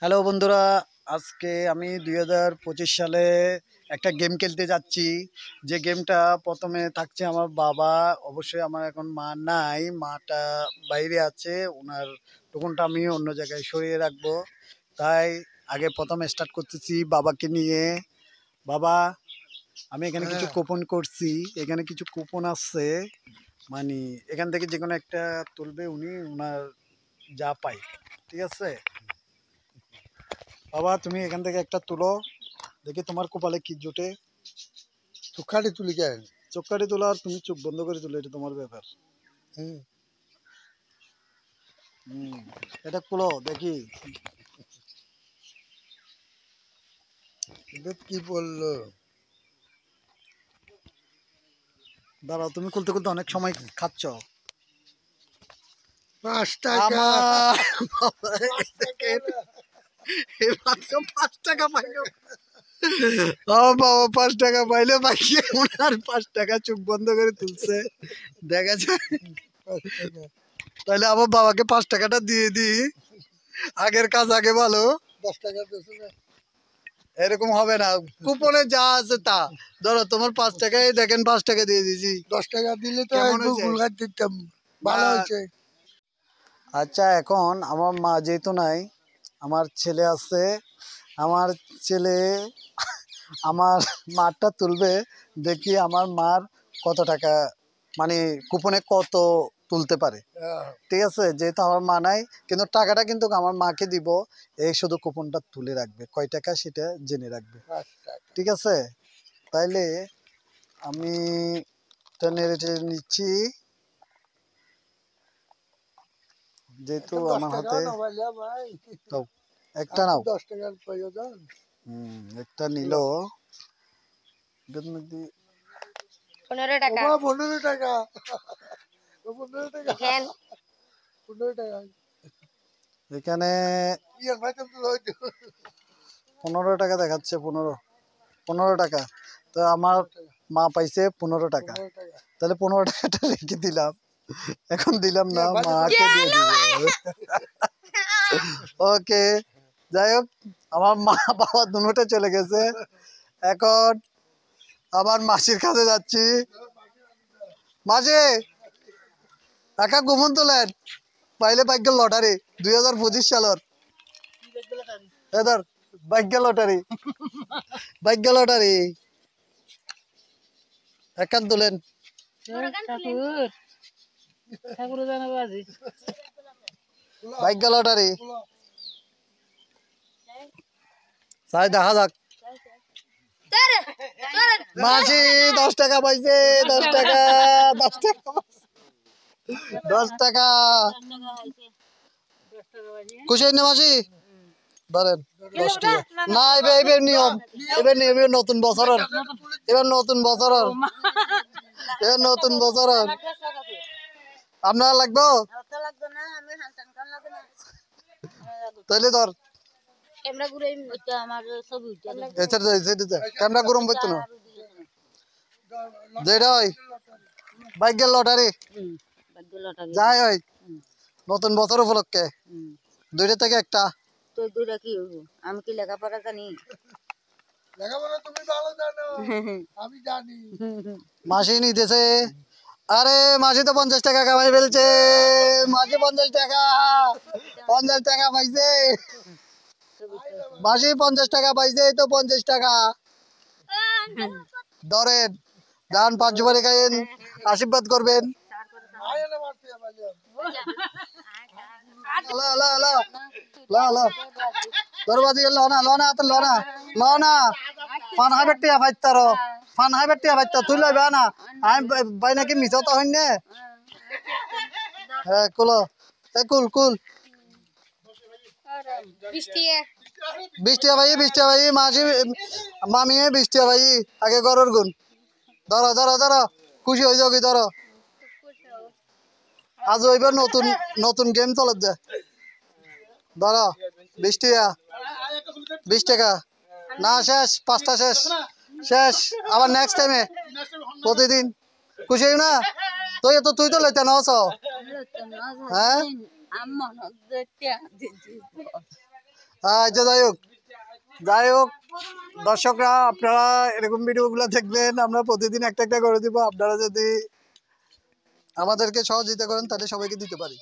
Hello বন্ধুরা, আজকে আমি 2025 সালে একটা গেম খেলতে যাচ্ছি। যে গেমটা প্রথমে থাকছে আমার বাবা। অবশ্যই আমার এখন মা নাই, মাটা বাইরে আছে, ওনার টোকনটা আমি অন্য জায়গায় সরিয়ে রাখবো। তাই আগে প্রথমে স্টার্ট করতেছি বাবাকে নিয়ে। বাবা, আমি এখানে কিছু কুপন করছি, এখানে কিছু কুপন আছে, মানে এখান থেকে যে কোনো একটা তুলবে উনি, ওনার যা পাই। ঠিক আছে বাবা, তুমি এখান থেকে একটা তুলো, দেখি তোমার কপালে কি জোটে। চোখাটি তুলি কেন? চোখ কাটি তোলা আর তুমি চোখ বন্ধ করে তুলো, এটা তোমার ব্যাপার। এটা খুলো দেখি এটা কি বললো? দাঁড়াও, তুমি খুলতে খুলতে অনেক সময় খাচ্ছ। 5 টাকা। আমার 5 টাকা পাইলো। ও বাবা, 5 টাকা পাইলে পাইয়ে ওনার 5 টাকা চোখ বন্ধ করে তুলছে, দেখা যায়। তাহলে আমার বাবাকে 5 টাকাটা দিয়ে দিই, আগের কাজ আগে ভালো। 10 টাকা দিয়েছে না? এরকম হবে না, কুপনে যা আছে তা ধরো। তোমার 5 টাকায় দেখেন 5 টাকা দিয়ে দিয়েছি। 10 টাকা দিলে তো কেমন হয়েছে? গুল গাছ দিতাম। ভালো হয়েছে। আচ্ছা, এখন আমার মা যেহেতু নাই, আমার ছেলে আছে। আমার ছেলে আমার মারটা তুলবে, দেখি আমার মার কত টাকা, মানে কুপনে কত তুলতে পারে। ঠিক আছে, যেহেতু আমার মা নাই, কিন্তু টাকাটা কিন্তু আমার মাকে দিব। এই শুধু কুপনটা তুলে রাখবে, কয় টাকা সেটা জেনে রাখবে। ঠিক আছে, তাইলে আমি এটা নেড়ে টেড়ে নিচ্ছি, যেহেতু আমার হাতে। দাও, একটা নাও। 10 টাকার প্রয়োজন। একটা নিল। 15 টাকা। 15 টাকা। 15 টাকা। 15 টাকা। এখানে ইয়ার ভাইতাম তো হয়তো 15 টাকা দেখাচ্ছে। 15 টাকা। তো আমার মা পাইছে 15 টাকা। 15 টাকা। তাহলে 15 টাকাটা রেখে দিলাম, এখন দিলাম না, ইয়ার ভাইতাম মাকে দিয়ে দিব। ওকে, যাই হোক, আমার মা বাবা দুটোটা চলে গেছে। এখন আবার মাসির কাছে যাচ্ছি। মাসি, একা গোপন তোলেন, পাইলে ভাগ্য লটারি 2025 সালের। এদের ভাগ্য লটারি, ভাগ্য লটারি একান তোলেন। ভাগ্য লটারি চাই, দেখা যাক। মাসি 10 টাকা পাইছে, 10 টাকা, 10 টাকা, 10 টাকা। খুশি হইনি মাসি? ধরেন 10 টাকা। না, এবার নিয়ম, এবার নতুন বছরের, এবার নতুন বছরের, এবার নতুন বছরের। আপনার লাগবে? তাহলে ধর, ক্যামেরা গরম করতো না, যেটা হয় ভাগ্যের লটারি। যাই হয়, নতুন বছর উপলক্ষে 2টা থেকে একটা। তো দুইটা কি হইব? আমি কি লেখাপড়া জানি? লেখাপড়া তুমি ভালো জানো। আমি জানি। মাসি নিতেছে। আরে মাসি তো 50 টাকা কামাই ফেলছে। মাসি 50 টাকা, 50 টাকা পাইছে। মাসি 50 টাকা পাইছে, তো 50 টাকা ধরেন, যান 5 সুপারি খাইন, আশীর্বাদ করবেন। দরবাজি লনা লনা তো লনা লনা ফান হাই বেটিয়া ফাইতার, ফান হাই বেটিয়া ফাইতা তুই লইবা না। আমি বাই নাকি মিছ তো হইন নে। হ্যাঁ, কুল, কুল কুল 20 টাকা। 20 টাকা ভাই, 20 টাকা ভাই। মাসি মামি 20 টাকা ভাই, আগে গরর গুণ। ধরো ধরো ধরো, খুশি হয়ে যাও কি? ধরো, আজ এবার নতুন নতুন গেম চলত যায়। ধরো 20 টাকা, 20 টাকা। না, শেষ, 5টা শেষ, শেষ। আবার নেক্সট টাইমে প্রতিদিন। খুশি হই না? তুই তো লইতে নাও। হ্যাঁ, আচ্ছা যাই হোক দর্শকরা আপনারা এরকম ভিডিওগুলো দেখবেন, আমরা প্রতিদিন একটা একটা করে দিব। আপনারা যদি আমাদেরকে সহযোগিতা করেন তাহলে সবাইকে দিতে পারি।